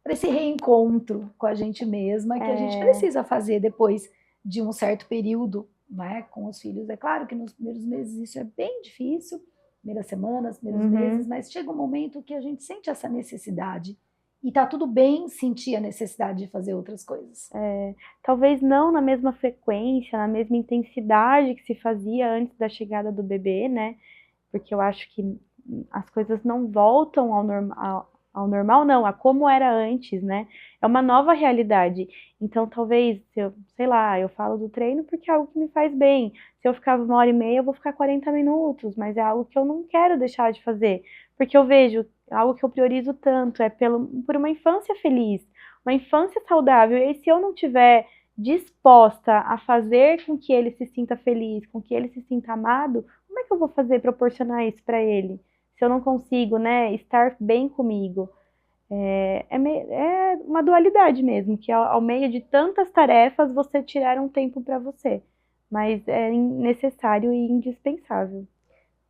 reencontro com a gente mesma, que a gente precisa fazer depois de um certo período, né, com os filhos. É claro que nos primeiros meses isso é bem difícil, primeiras semanas, primeiros meses, mas chega um momento que a gente sente essa necessidade. E tá tudo bem sentir a necessidade de fazer outras coisas. Talvez não na mesma frequência, na mesma intensidade que se fazia antes da chegada do bebê, né? Porque eu acho que as coisas não voltam ao normal, não, a como era antes, né? É uma nova realidade. Então, talvez, sei lá, eu falo do treino porque é algo que me faz bem. Se eu ficava 1h30, eu vou ficar 40 minutos, mas é algo que eu não quero deixar de fazer. Porque eu vejo algo que eu priorizo tanto, por uma infância feliz, uma infância saudável. E se eu não tiver disposta a fazer com que ele se sinta feliz, com que ele se sinta amado, como é que eu vou proporcionar isso para ele? Se eu não consigo, né, estar bem comigo. É uma dualidade mesmo, que ao meio de tantas tarefas, você tirar um tempo para você. Mas é necessário e indispensável.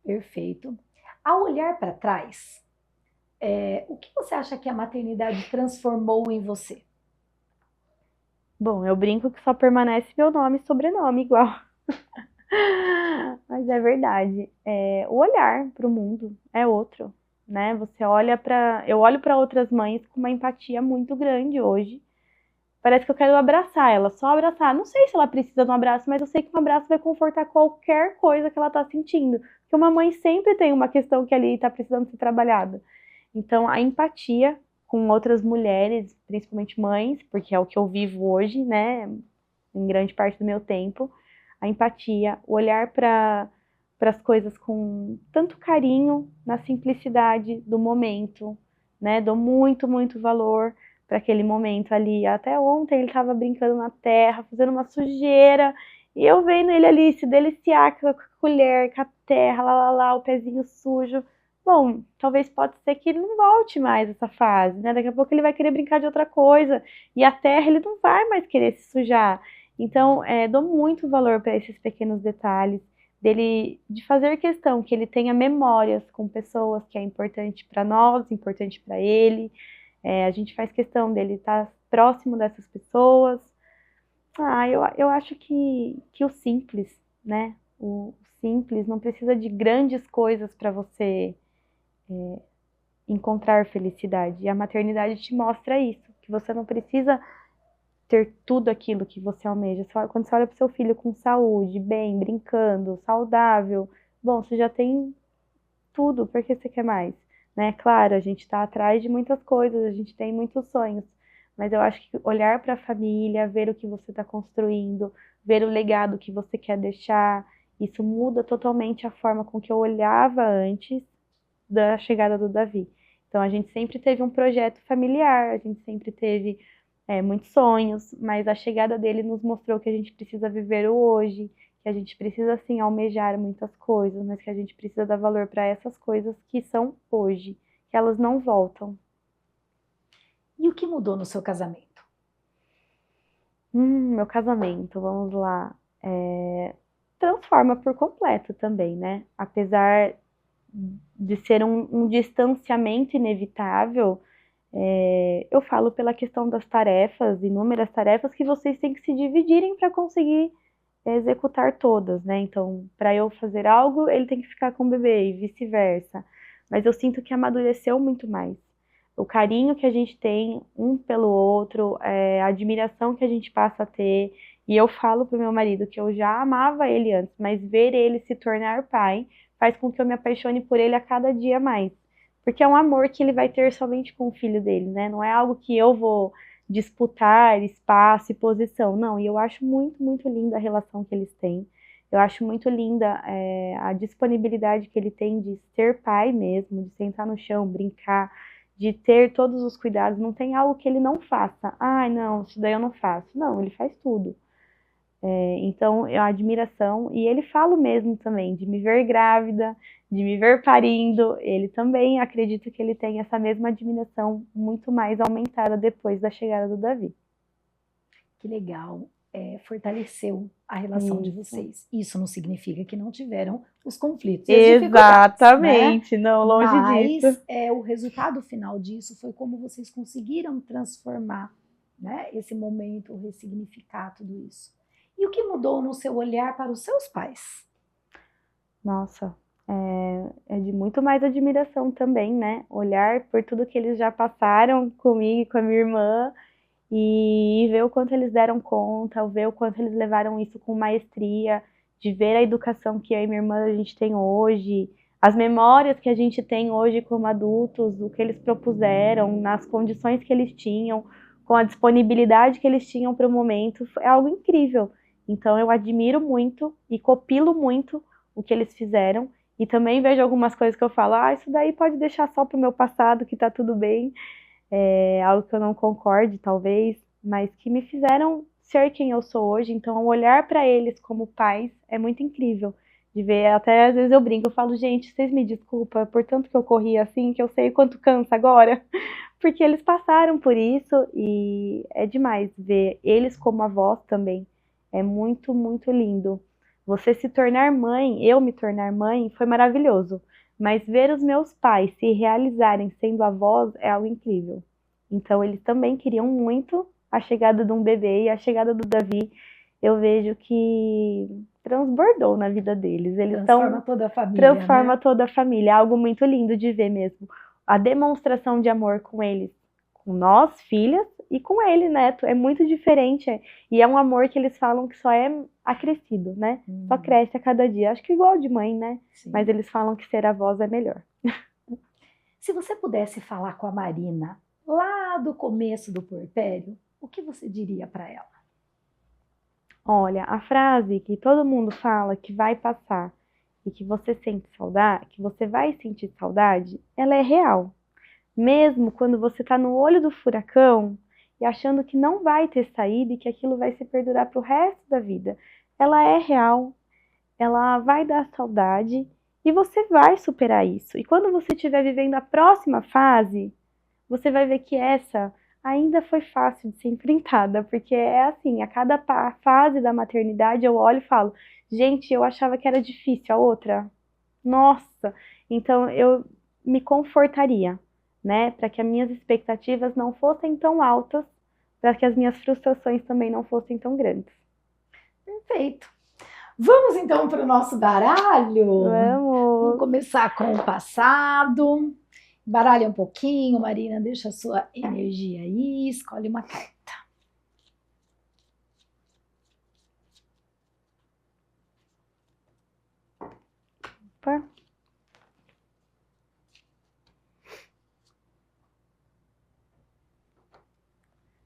Perfeito. Ao olhar para trás, o que você acha que a maternidade transformou em você? Bom, eu brinco que só permanece meu nome e sobrenome igual. Mas é verdade. O olhar para o mundo é outro, né? Eu olho para outras mães com uma empatia muito grande hoje. Parece que eu quero abraçar ela, só abraçar. Não sei se ela precisa de um abraço, mas eu sei que um abraço vai confortar qualquer coisa que ela está sentindo. Porque uma mãe sempre tem uma questão que ali está precisando ser trabalhada. Então, a empatia com outras mulheres, principalmente mães, porque é o que eu vivo hoje, né? Em grande parte do meu tempo. A empatia, o olhar para as coisas com tanto carinho, na simplicidade do momento, né? Dou muito, muito valor para aquele momento ali. Até ontem ele estava brincando na terra, fazendo uma sujeira, e eu vendo ele ali se deliciar com a colher, com a terra, lá, o pezinho sujo. Bom, talvez pode ser que ele não volte mais essa fase, né? Daqui a pouco ele vai querer brincar de outra coisa, e a terra ele não vai mais querer se sujar. Então, dou muito valor para esses pequenos detalhes, de fazer questão que ele tenha memórias com pessoas, que é importante para nós, importante para ele. A gente faz questão dele estar próximo dessas pessoas. Eu acho que o simples, né? O simples não precisa de grandes coisas para você encontrar felicidade. E a maternidade te mostra isso, que você não precisa ter tudo aquilo que você almeja. Quando você olha para o seu filho com saúde, bem, brincando, saudável, bom, você já tem tudo, por que você quer mais? Né? Claro, a gente está atrás de muitas coisas, a gente tem muitos sonhos, mas eu acho que olhar para a família, ver o que você está construindo, ver o legado que você quer deixar, isso muda totalmente a forma com que eu olhava antes da chegada do Davi. Então a gente sempre teve um projeto familiar, a gente sempre teve muitos sonhos, mas a chegada dele nos mostrou que a gente precisa viver o hoje, que a gente precisa sim almejar muitas coisas, mas que a gente precisa dar valor para essas coisas que são hoje, que elas não voltam. E o que mudou no seu casamento? Meu casamento, vamos lá. Transforma por completo também, né? Apesar de ser um distanciamento inevitável, eu falo pela questão das tarefas, inúmeras tarefas que vocês têm que se dividirem para conseguir executar todas, né? Então, para eu fazer algo, ele tem que ficar com o bebê e vice-versa. Mas eu sinto que amadureceu muito mais. O carinho que a gente tem um pelo outro, a admiração que a gente passa a ter. E eu falo pro meu marido que eu já amava ele antes, mas ver ele se tornar pai faz com que eu me apaixone por ele a cada dia mais. Porque é um amor que ele vai ter somente com o filho dele, né? Não é algo que eu vou disputar espaço e posição, não. E eu acho muito, muito linda a relação que eles têm. Eu acho muito linda a disponibilidade que ele tem de ser pai mesmo, de sentar no chão, brincar, de ter todos os cuidados. Não tem algo que ele não faça. Ai, não, isso daí eu não faço. Não, ele faz tudo. Então, a admiração, e ele fala mesmo também, de me ver grávida, de me ver parindo, ele também acredita que ele tem essa mesma admiração muito mais aumentada depois da chegada do Davi. Que legal. fortaleceu a relação de Isso. vocês. Isso não significa que não tiveram os conflitos e as dificuldades, né? Exatamente, não, longe disso. Mas o resultado final disso foi como vocês conseguiram transformar, né, esse momento, ressignificar tudo isso. E o que mudou no seu olhar para os seus pais? Nossa, é de muito mais admiração também, né? Olhar por tudo que eles já passaram comigo e com a minha irmã e ver o quanto eles deram conta, ver o quanto eles levaram isso com maestria, de ver a educação que eu e minha irmã a gente tem hoje, as memórias que a gente tem hoje como adultos, o que eles propuseram, nas condições que eles tinham, com a disponibilidade que eles tinham para o momento, é algo incrível. Então eu admiro muito e copilo muito o que eles fizeram e também vejo algumas coisas que eu falo, isso daí pode deixar só pro meu passado, que tá tudo bem. Algo que eu não concorde, talvez, mas que me fizeram ser quem eu sou hoje. Então, olhar para eles como pais é muito incrível de ver. Até às vezes eu brinco, eu falo, gente, vocês me desculpam por tanto que eu corri assim, que eu sei quanto cansa agora, porque eles passaram por isso e é demais ver eles como avós também. É muito, muito lindo. Você se tornar mãe, eu me tornar mãe, foi maravilhoso. Mas ver os meus pais se realizarem sendo avós é algo incrível. Então eles também queriam muito a chegada de um bebê e a chegada do Davi. Eu vejo que transbordou na vida deles. Eles Transforma toda a família, transforma né? toda a família. É algo muito lindo de ver mesmo. A demonstração de amor com eles, com nós, filhas, e com ele, neto. É muito diferente. E é um amor que eles falam que só é acrescido, né? Só cresce a cada dia. Acho que igual de mãe, né? Sim. Mas eles falam que ser avós é melhor. Se você pudesse falar com a Marina lá do começo do puerpério, o que você diria para ela? Olha, a frase que todo mundo fala que vai passar e que você sente saudade, que você vai sentir saudade, ela é real. Mesmo quando você está no olho do furacão e achando que não vai ter saída e que aquilo vai se perdurar para o resto da vida, ela é real, ela vai dar saudade e você vai superar isso. E quando você estiver vivendo a próxima fase, você vai ver que essa ainda foi fácil de ser enfrentada, porque é assim, a cada fase da maternidade eu olho e falo, gente, eu achava que era difícil a outra. Nossa! Então eu me confortaria, né, para que as minhas expectativas não fossem tão altas, para que as minhas frustrações também não fossem tão grandes. Perfeito. Vamos então para o nosso baralho? Vamos Vamos! começar com o passado. Baralha um pouquinho, Marina, deixa a sua energia aí, escolhe uma carta. Opa.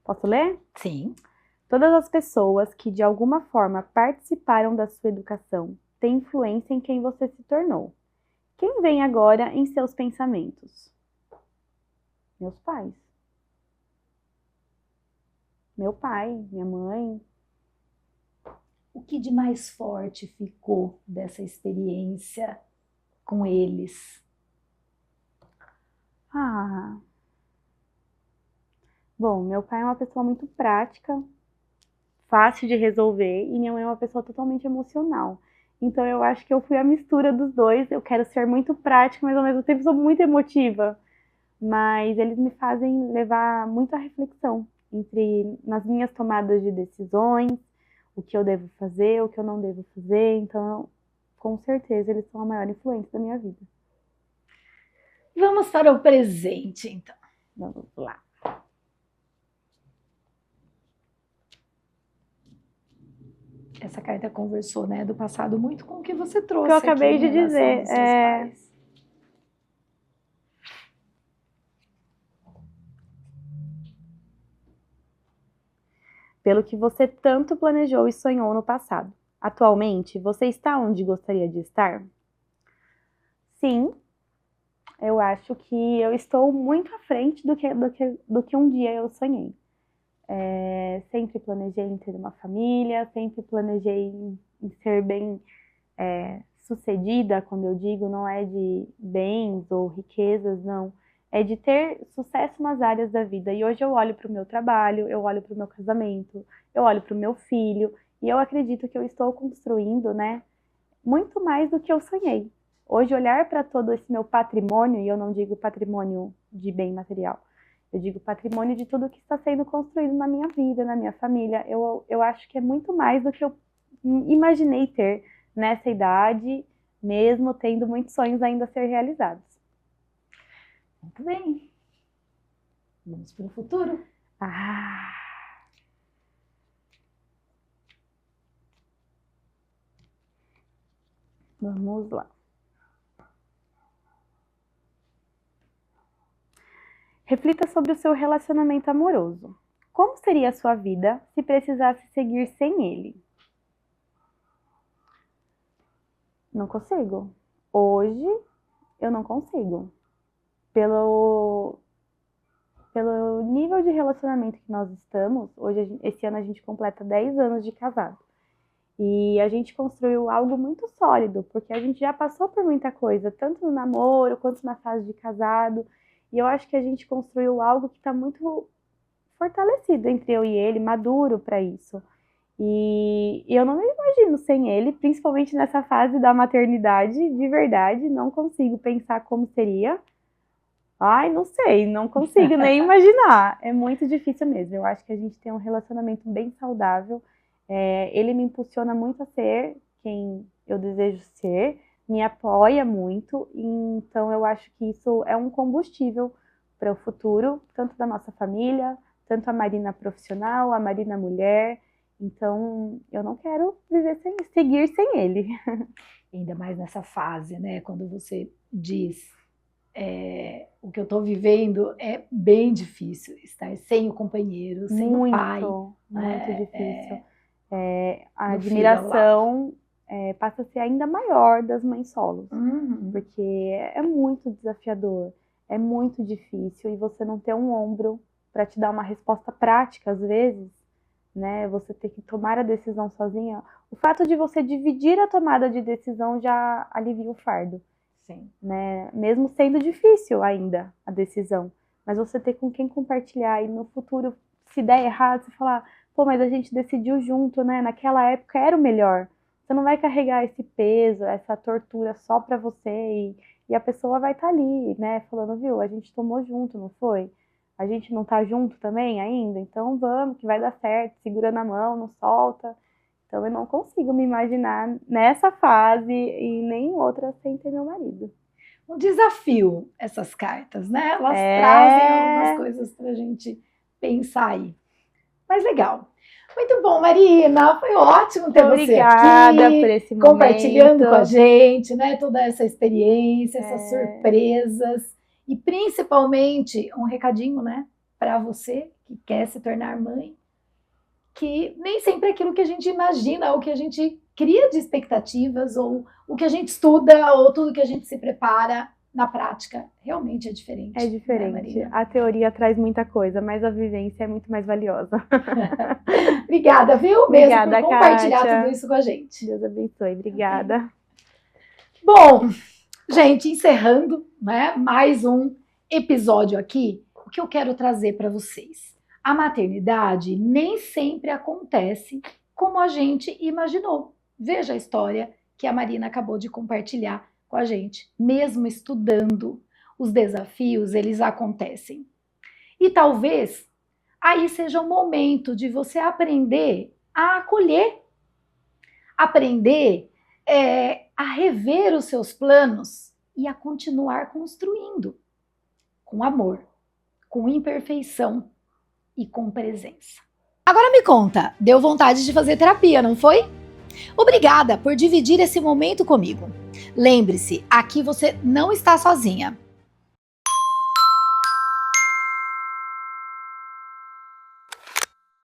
Posso ler? Sim. Todas as pessoas que de alguma forma participaram da sua educação têm influência em quem você se tornou. Quem vem agora em seus pensamentos? Meus pais. Meu pai, minha mãe. O que de mais forte ficou dessa experiência com eles? Bom, meu pai é uma pessoa muito prática, fácil de resolver, e minha mãe é uma pessoa totalmente emocional. Então eu acho que eu fui a mistura dos dois. Eu quero ser muito prática, mas ao mesmo tempo sou muito emotiva. Mas eles me fazem levar muito a reflexão nas minhas tomadas de decisões, o que eu devo fazer, o que eu não devo fazer. Então, com certeza, eles são a maior influência da minha vida. Vamos para o presente, então. Vamos lá. Essa carta conversou, né, do passado muito com o que você trouxe. Que eu acabei aqui, de dizer. dos seus pais. Pelo que você tanto planejou e sonhou no passado. Atualmente, você está onde gostaria de estar? Sim, eu acho que eu estou muito à frente do que um dia eu sonhei. Sempre planejei em ter uma família, sempre planejei em ser bem sucedida, quando eu digo, não é de bens ou riquezas, não. é de ter sucesso nas áreas da vida. E hoje eu olho para o meu trabalho, eu olho para o meu casamento, eu olho para o meu filho, e eu acredito que eu estou construindo, né, muito mais do que eu sonhei. Hoje, olhar para todo esse meu patrimônio, e eu não digo patrimônio de bem material, eu digo patrimônio de tudo que está sendo construído na minha vida, na minha família, eu acho que é muito mais do que eu imaginei ter nessa idade, mesmo tendo muitos sonhos ainda a ser realizados. Muito bem. Vamos para o futuro. Vamos lá. Reflita sobre o seu relacionamento amoroso. Como seria a sua vida se precisasse seguir sem ele? Não consigo. Hoje, eu não consigo. Pelo nível de relacionamento que nós estamos, hoje, esse ano a gente completa 10 anos de casado. E a gente construiu algo muito sólido, porque a gente já passou por muita coisa, tanto no namoro quanto na fase de casado. E eu acho que a gente construiu algo que está muito fortalecido entre eu e ele, maduro para isso. E eu não me imagino sem ele, principalmente nessa fase da maternidade, de verdade, não consigo pensar como seria. Ai, não sei, não consigo nem imaginar. É muito difícil mesmo. Eu acho que a gente tem um relacionamento bem saudável. Ele me impulsiona muito a ser quem eu desejo ser, me apoia muito, então eu acho que isso é um combustível para o futuro, tanto da nossa família, tanto a Marina profissional, a Marina mulher. Então eu não quero seguir sem ele. Ainda mais nessa fase, né? Quando você diz o que eu estou vivendo é bem difícil, estar sem o companheiro, sem o pai. Muito difícil. A admiração passa a ser ainda maior das mães solos, porque é muito desafiador, é muito difícil, e você não ter um ombro para te dar uma resposta prática, às vezes, né? Você ter que tomar a decisão sozinha. O fato de você dividir a tomada de decisão já alivia o fardo. Sim. Né? Mesmo sendo difícil ainda a decisão, mas você ter com quem compartilhar, e no futuro, se der errado, você falar, pô, mas a gente decidiu junto, né? Naquela época era o melhor. Você não vai carregar esse peso, essa tortura só pra você, e a pessoa vai estar ali, né? Falando, viu, a gente tomou junto, não foi? A gente não tá junto também ainda? Então vamos, que vai dar certo, segura na mão, não solta. Então eu não consigo me imaginar nessa fase e nem outra sem ter meu marido. Um desafio essas cartas, né? Elas trazem algumas coisas pra gente pensar aí. Mas legal. Muito bom, Marina. Foi ótimo ter você aqui. Obrigada por esse momento. Compartilhando com a gente, né? Toda essa experiência, essas surpresas. E principalmente um recadinho, né? Para você que quer se tornar mãe. Que nem sempre é aquilo que a gente imagina, ou que a gente cria de expectativas, ou o que a gente estuda, ou tudo que a gente se prepara, na prática, realmente é diferente. É diferente. Né, a teoria traz muita coisa, mas a vivência é muito mais valiosa. Obrigada, viu? Obrigada, mesmo por compartilhar Kátia. tudo isso com a gente. Deus abençoe. Obrigada. Bom, gente, encerrando, né, mais um episódio aqui, o que eu quero trazer para vocês. A maternidade nem sempre acontece como a gente imaginou. Veja a história que a Marina acabou de compartilhar com a gente. Mesmo estudando, os desafios, eles acontecem. E talvez aí seja o momento de você aprender a acolher, aprender a rever os seus planos e a continuar construindo com amor, com imperfeição e com presença. Agora me conta, deu vontade de fazer terapia, não foi? Obrigada por dividir esse momento comigo. Lembre-se, aqui você não está sozinha.